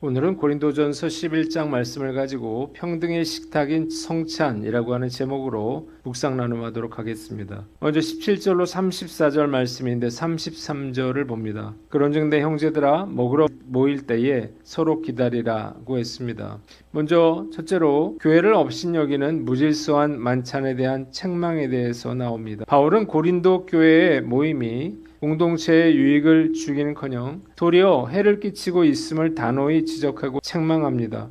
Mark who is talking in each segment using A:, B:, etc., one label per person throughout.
A: 오늘은 고린도전서 11장 말씀을 가지고 평등의 식탁인 성찬이라고 하는 제목으로 묵상 나눔하도록 하겠습니다. 먼저 17절로 34절 말씀인데 33절을 봅니다. 그런즉 내 형제들아 먹으러 모일 때에 서로 기다리라고 했습니다. 먼저 첫째로 교회를 업신여기는 무질서한 만찬에 대한 책망에 대해서 나옵니다. 바울은 고린도 교회의 모임이 공동체의 유익을 주기는커녕 도리어 해를 끼치고 있음을 단호히 지적하고 책망합니다.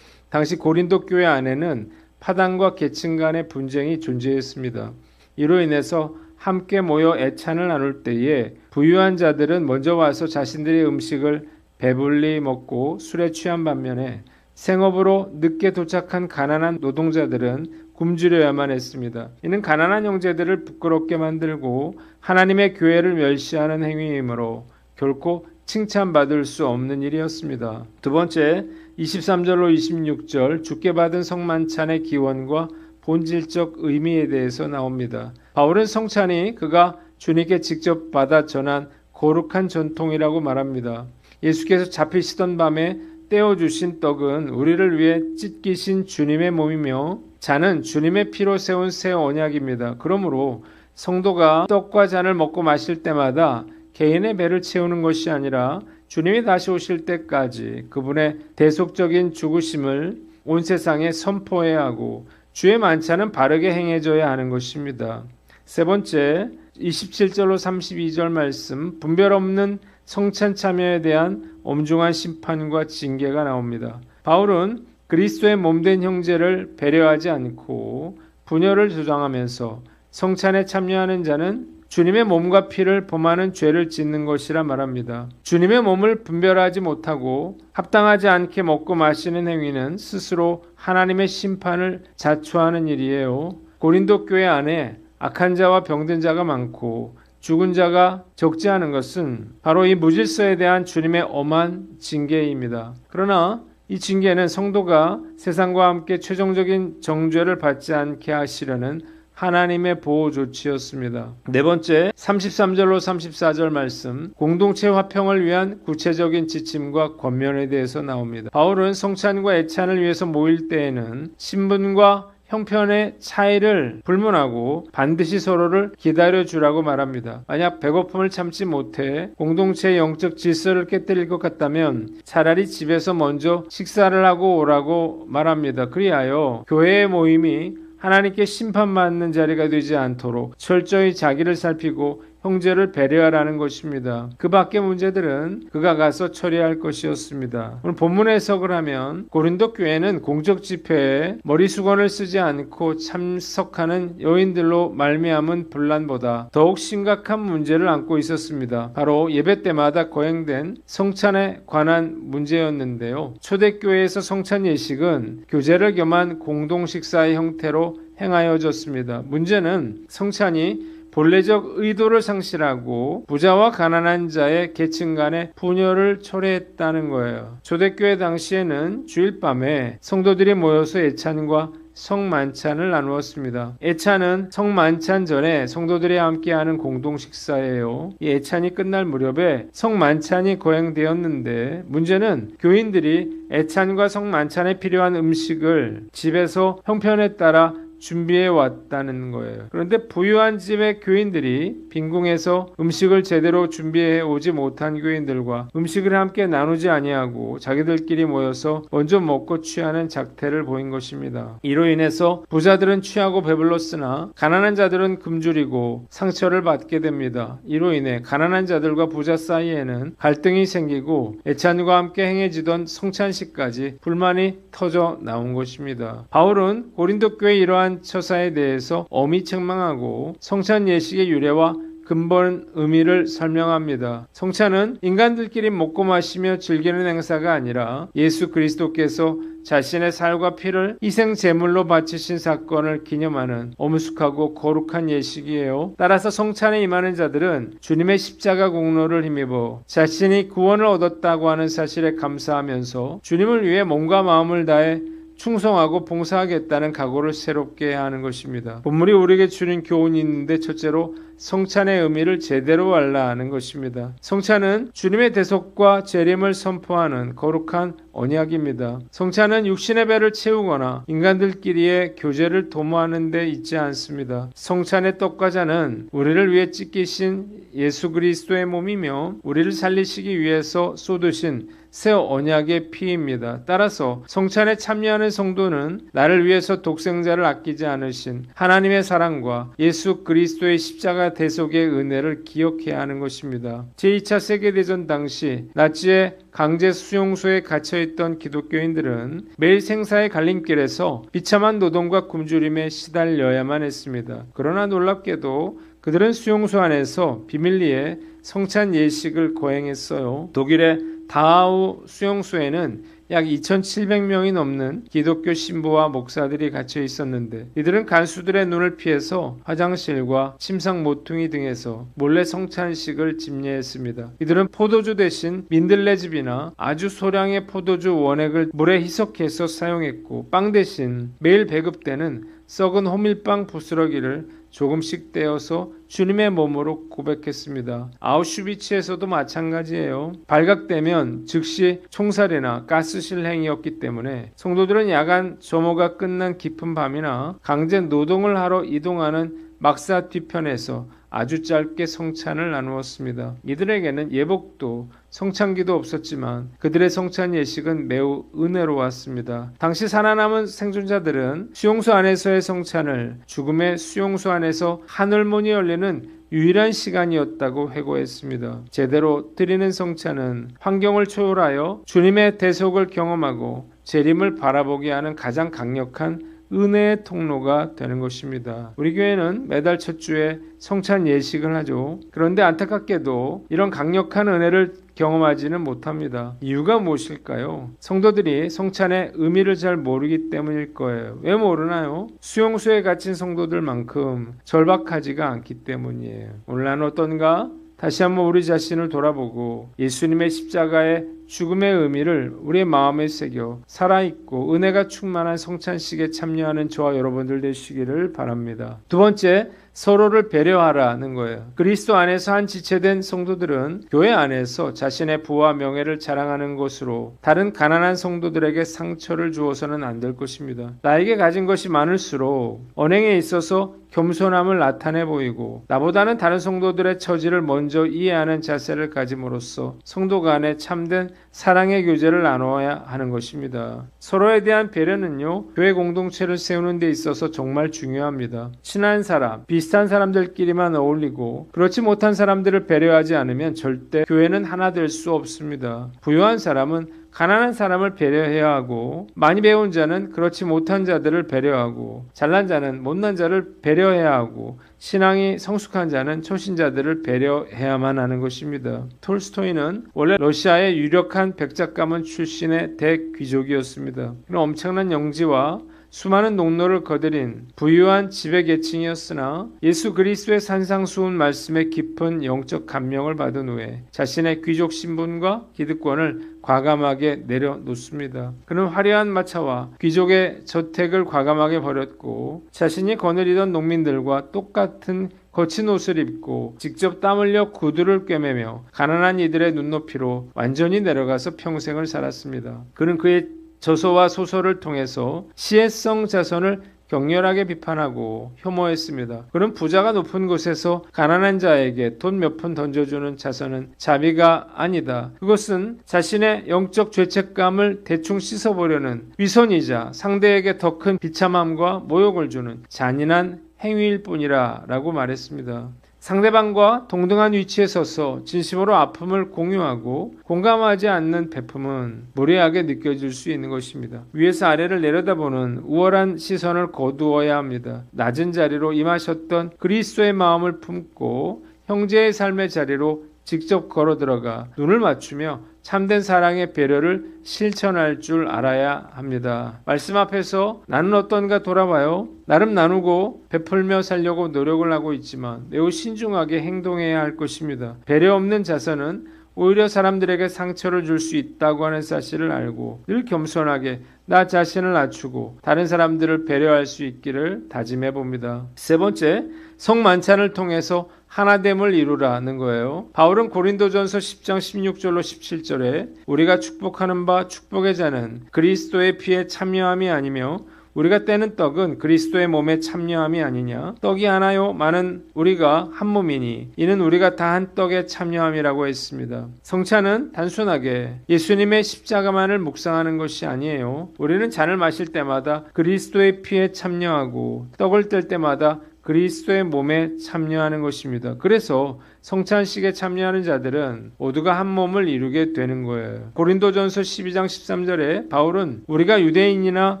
A: 당시 고린도 교회 안에는 파당과 계층 간의 분쟁이 존재했습니다. 이로 인해서 함께 모여 애찬을 나눌 때에 부유한 자들은 먼저 와서 자신들의 음식을 배불리 먹고 술에 취한 반면에 생업으로 늦게 도착한 가난한 노동자들은 굶주려야만 했습니다. 이는 가난한 형제들을 부끄럽게 만들고 하나님의 교회를 멸시하는 행위이므로 결코 칭찬받을 수 없는 일이었습니다. 두 번째, 23절로 26절 주께 받은 성만찬의 기원과 본질적 의미에 대해서 나옵니다. 바울은 성찬이 그가 주님께 직접 받아 전한 거룩한 전통이라고 말합니다. 예수께서 잡히시던 밤에 떼어주신 떡은 우리를 위해 찢기신 주님의 몸이며 잔은 주님의 피로 세운 새 언약입니다. 그러므로 성도가 떡과 잔을 먹고 마실 때마다 개인의 배를 채우는 것이 아니라 주님이 다시 오실 때까지 그분의 대속적인 죽으심을 온 세상에 선포해야 하고 주의 만찬은 바르게 행해져야 하는 것입니다. 세 번째, 27절로 32절 말씀, 분별 없는 성찬 참여에 대한 엄중한 심판과 징계가 나옵니다. 바울은 그리스도의 몸된 형제를 배려하지 않고 분열을 조장하면서 성찬에 참여하는 자는 주님의 몸과 피를 범하는 죄를 짓는 것이라 말합니다. 주님의 몸을 분별하지 못하고 합당하지 않게 먹고 마시는 행위는 스스로 하나님의 심판을 자초하는 일이에요. 고린도 교회 안에 악한 자와 병든 자가 많고 죽은 자가 적지 않은 것은 바로 이 무질서에 대한 주님의 엄한 징계입니다. 그러나 이 징계는 성도가 세상과 함께 최종적인 정죄를 받지 않게 하시려는 하나님의 보호 조치였습니다. 네 번째, 33절로 34절 말씀, 공동체 화평을 위한 구체적인 지침과 권면에 대해서 나옵니다. 바울은 성찬과 애찬을 위해서 모일 때에는 신분과 형편의 차이를 불문하고 반드시 서로를 기다려주라고 말합니다. 만약 배고픔을 참지 못해 공동체의 영적 질서를 깨뜨릴 것 같다면 차라리 집에서 먼저 식사를 하고 오라고 말합니다. 그리하여 교회의 모임이 하나님께 심판받는 자리가 되지 않도록 철저히 자기를 살피고 형제를 배려하라는 것입니다. 그 밖의 문제들은 그가 가서 처리할 것이었습니다. 오늘 본문 해석을 하면 고린도 교회는 공적 집회에 머리수건을 쓰지 않고 참석하는 여인들로 말미암은 분란보다 더욱 심각한 문제를 안고 있었습니다. 바로 예배 때마다 거행된 성찬에 관한 문제였는데요. 초대교회에서 성찬 예식은 교제를 겸한 공동식사의 형태로 행하여졌습니다. 문제는 성찬이 본래적 의도를 상실하고 부자와 가난한 자의 계층 간의 분열을 초래했다는 거예요. 초대교회 당시에는 주일 밤에 성도들이 모여서 애찬과 성만찬을 나누었습니다. 애찬은 성만찬 전에 성도들이 함께하는 공동식사예요. 이 애찬이 끝날 무렵에 성만찬이 거행되었는데 문제는 교인들이 애찬과 성만찬에 필요한 음식을 집에서 형편에 따라 준비해 왔다는 거예요. 그런데 부유한 집의 교인들이 빈궁해서 음식을 제대로 준비해 오지 못한 교인들과 음식을 함께 나누지 아니하고 자기들끼리 모여서 먼저 먹고 취하는 작태를 보인 것입니다. 이로 인해서 부자들은 취하고 배불렀으나 가난한 자들은 굶주리고 상처를 받게 됩니다. 이로 인해 가난한 자들과 부자 사이에는 갈등이 생기고 애찬과 함께 행해지던 성찬식까지 불만이 터져 나온 것입니다. 바울은 고린도 교회 이러한 처사에 대해서 엄히 책망하고 성찬 예식의 유래와 근본 의미를 설명합니다. 성찬은 인간들끼리 먹고 마시며 즐기는 행사가 아니라 예수 그리스도께서 자신의 살과 피를 희생 제물로 바치신 사건을 기념하는 엄숙하고 거룩한 예식이에요. 따라서 성찬에 임하는 자들은 주님의 십자가 공로를 힘입어 자신이 구원을 얻었다고 하는 사실에 감사하면서 주님을 위해 몸과 마음을 다해 충성하고 봉사하겠다는 각오를 새롭게 해야 하는 것입니다. 본문이 우리에게 주는 교훈이 있는데 첫째로 성찬의 의미를 제대로 알라 하는 것입니다. 성찬은 주님의 대속과 재림을 선포하는 거룩한 언약입니다. 성찬은 육신의 배를 채우거나 인간들끼리의 교제를 도모하는 데 있지 않습니다. 성찬의 떡과 잔은 우리를 위해 찢기신 예수 그리스도의 몸이며 우리를 살리시기 위해서 쏟으신 새 언약의 피입니다. 따라서 성찬에 참여하는 성도는 나를 위해서 독생자를 아끼지 않으신 하나님의 사랑과 예수 그리스도의 십자가 대속의 은혜를 기억해야 하는 것입니다. 제2차 세계대전 당시 나치의 강제 수용소에 갇혀있던 기독교인들은 매일 생사의 갈림길에서 비참한 노동과 굶주림에 시달려야만 했습니다. 그러나 놀랍게도 그들은 수용소 안에서 비밀리에 성찬 예식을 거행했어요. 독일의 다하우 수용소에는 약 2,700명이 넘는 기독교 신부와 목사들이 갇혀 있었는데 이들은 간수들의 눈을 피해서 화장실과 침상 모퉁이 등에서 몰래 성찬식을 집례했습니다. 이들은 포도주 대신 민들레즙이나 아주 소량의 포도주 원액을 물에 희석해서 사용했고 빵 대신 매일 배급되는 썩은 호밀빵 부스러기를 조금씩 떼어서 주님의 몸으로 고백했습니다. 아우슈비츠에서도 마찬가지예요. 발각되면 즉시 총살이나 가스실 행위였기 때문에 성도들은 야간 점호가 끝난 깊은 밤이나 강제 노동을 하러 이동하는 막사 뒤편에서 아주 짧게 성찬을 나누었습니다. 이들에게는 예복도 성찬기도 없었지만 그들의 성찬 예식은 매우 은혜로웠습니다. 당시 살아남은 생존자들은 수용소 안에서의 성찬을 죽음의 수용소 안에서 하늘문이 열리는 유일한 시간이었다고 회고했습니다. 제대로 드리는 성찬은 환경을 초월하여 주님의 대속을 경험하고 재림을 바라보게 하는 가장 강력한 은혜의 통로가 되는 것입니다. 우리 교회는 매달 첫 주에 성찬 예식을 하죠. 그런데 안타깝게도 이런 강력한 은혜를 경험하지는 못합니다. 이유가 무엇일까요? 성도들이 성찬의 의미를 잘 모르기 때문일 거예요. 왜 모르나요? 수용소에 갇힌 성도들만큼 절박하지가 않기 때문이에요. 오늘 나는 어떤가? 다시 한번 우리 자신을 돌아보고 예수님의 십자가의 죽음의 의미를 우리의 마음에 새겨 살아있고 은혜가 충만한 성찬식에 참여하는 저와 여러분들 되시기를 바랍니다. 두 번째, 서로를 배려하라는 거예요. 그리스도 안에서 한 지체된 성도들은 교회 안에서 자신의 부와 명예를 자랑하는 것으로 다른 가난한 성도들에게 상처를 주어서는 안 될 것입니다. 나에게 가진 것이 많을수록 언행에 있어서 겸손함을 나타내 보이고 나보다는 다른 성도들의 처지를 먼저 이해하는 자세를 가짐으로써 성도 간에 참된 사랑의 교제를 나눠야 하는 것입니다. 서로에 대한 배려는요, 교회 공동체를 세우는 데 있어서 정말 중요합니다. 친한 사람, 비슷한 사람들끼리만 어울리고 그렇지 못한 사람들을 배려하지 않으면 절대 교회는 하나 될 수 없습니다. 부유한 사람은 가난한 사람을 배려해야 하고 많이 배운 자는 그렇지 못한 자들을 배려하고 잘난 자는 못난 자를 배려해야 하고 신앙이 성숙한 자는 초신자들을 배려해야만 하는 것입니다. 톨스토이는 원래 러시아의 유력한 백작가문 출신의 대귀족이었습니다. 그는 엄청난 영지와 수많은 농노를 거느린 부유한 지배계층이었으나 예수 그리스도의 산상수훈 말씀에 깊은 영적 감명을 받은 후에 자신의 귀족 신분과 기득권을 과감하게 내려놓습니다. 그는 화려한 마차와 귀족의 저택을 과감하게 버렸고 자신이 거느리던 농민들과 똑같은 거친 옷을 입고 직접 땀 흘려 구두를 꿰매며 가난한 이들의 눈높이로 완전히 내려가서 평생을 살았습니다. 그는 그의 저서와 소설을 통해서 시혜성 자선을 격렬하게 비판하고 혐오했습니다. 그는 부자가 높은 곳에서 가난한 자에게 돈 몇 푼 던져주는 자선은 자비가 아니다. 그것은 자신의 영적 죄책감을 대충 씻어보려는 위선이자 상대에게 더 큰 비참함과 모욕을 주는 잔인한 행위일 뿐이라 라고 말했습니다. 상대방과 동등한 위치에 서서 진심으로 아픔을 공유하고 공감하지 않는 베품은 무례하게 느껴질 수 있는 것입니다. 위에서 아래를 내려다보는 우월한 시선을 거두어야 합니다. 낮은 자리로 임하셨던 그리스도의 마음을 품고 형제의 삶의 자리로 직접 걸어 들어가 눈을 맞추며 참된 사랑의 배려를 실천할 줄 알아야 합니다. 말씀 앞에서 나는 어떤가 돌아봐요. 나름 나누고 베풀며 살려고 노력을 하고 있지만 매우 신중하게 행동해야 할 것입니다. 배려 없는 자선은 오히려 사람들에게 상처를 줄 수 있다고 하는 사실을 알고 늘 겸손하게 나 자신을 낮추고 다른 사람들을 배려할 수 있기를 다짐해 봅니다. 세 번째, 성만찬을 통해서 하나됨을 이루라는 거예요. 바울은 고린도전서 10장 16절로 17절에 우리가 축복하는 바 축복의 자는 그리스도의 피에 참여함이 아니며 우리가 떼는 떡은 그리스도의 몸에 참여함이 아니냐. 떡이 하나요 많은 우리가 한 몸이니 이는 우리가 다 한 떡에 참여함이라고 했습니다. 성찬은 단순하게 예수님의 십자가만을 묵상하는 것이 아니에요. 우리는 잔을 마실 때마다 그리스도의 피에 참여하고 떡을 뗄 때마다 그리스도의 몸에 참여하는 것입니다. 그래서 성찬식에 참여하는 자들은 모두가 한 몸을 이루게 되는 거예요. 고린도전서 12장 13절에 바울은 우리가 유대인이나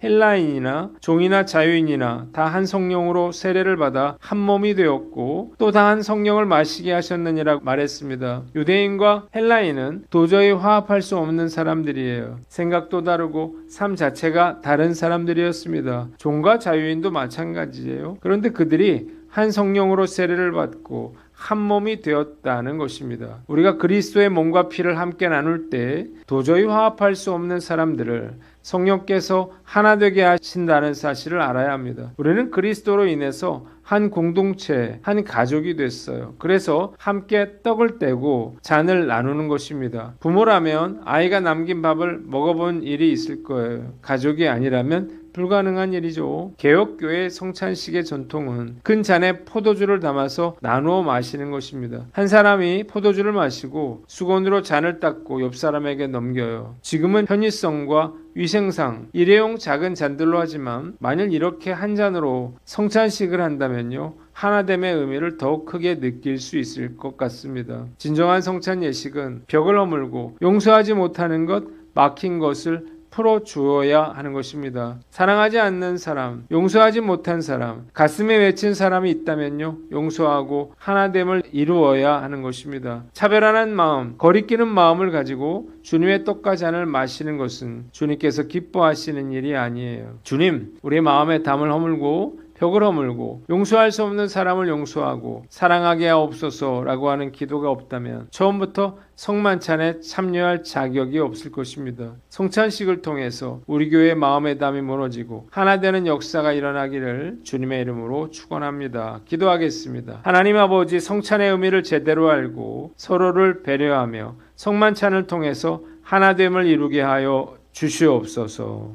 A: 헬라인이나 종이나 자유인이나 다 한 성령으로 세례를 받아 한 몸이 되었고 또 다 한 성령을 마시게 하셨느니라 말했습니다. 유대인과 헬라인은 도저히 화합할 수 없는 사람들이에요. 생각도 다르고 삶 자체가 다른 사람들이었습니다. 종과 자유인도 마찬가지예요. 그런데 그들이 한 성령으로 세례를 받고 한 몸이 되었다는 것입니다. 우리가 그리스도의 몸과 피를 함께 나눌 때 도저히 화합할 수 없는 사람들을 성령께서 하나 되게 하신다는 사실을 알아야 합니다. 우리는 그리스도로 인해서 한 공동체, 한 가족이 됐어요. 그래서 함께 떡을 떼고 잔을 나누는 것입니다. 부모라면 아이가 남긴 밥을 먹어본 일이 있을 거예요. 가족이 아니라면 불가능한 일이죠. 개혁교회 성찬식의 전통은 큰 잔에 포도주를 담아서 나누어 마시는 것입니다. 한 사람이 포도주를 마시고 수건으로 잔을 닦고 옆 사람에게 넘겨요. 지금은 편의성과 위생상 일회용 작은 잔들로 하지만 만일 이렇게 한 잔으로 성찬식을 한다면요. 하나됨의 의미를 더욱 크게 느낄 수 있을 것 같습니다. 진정한 성찬 예식은 벽을 허물고 용서하지 못하는 것, 막힌 것을 풀어주어야 하는 것입니다. 사랑하지 않는 사람, 용서하지 못한 사람, 가슴에 맺힌 사람이 있다면요. 용서하고 하나됨을 이루어야 하는 것입니다. 차별하는 마음, 거리끼는 마음을 가지고 주님의 떡과 잔을 마시는 것은 주님께서 기뻐하시는 일이 아니에요. 주님, 우리의 마음에 담을 허물고 벽을 허물고 용서할 수 없는 사람을 용서하고 사랑하게 하옵소서라고 하는 기도가 없다면 처음부터 성만찬에 참여할 자격이 없을 것입니다. 성찬식을 통해서 우리 교회의 마음의 담이 무너지고 하나 되는 역사가 일어나기를 주님의 이름으로 축원합니다. 기도하겠습니다. 하나님 아버지, 성찬의 의미를 제대로 알고 서로를 배려하며 성만찬을 통해서 하나됨을 이루게 하여 주시옵소서.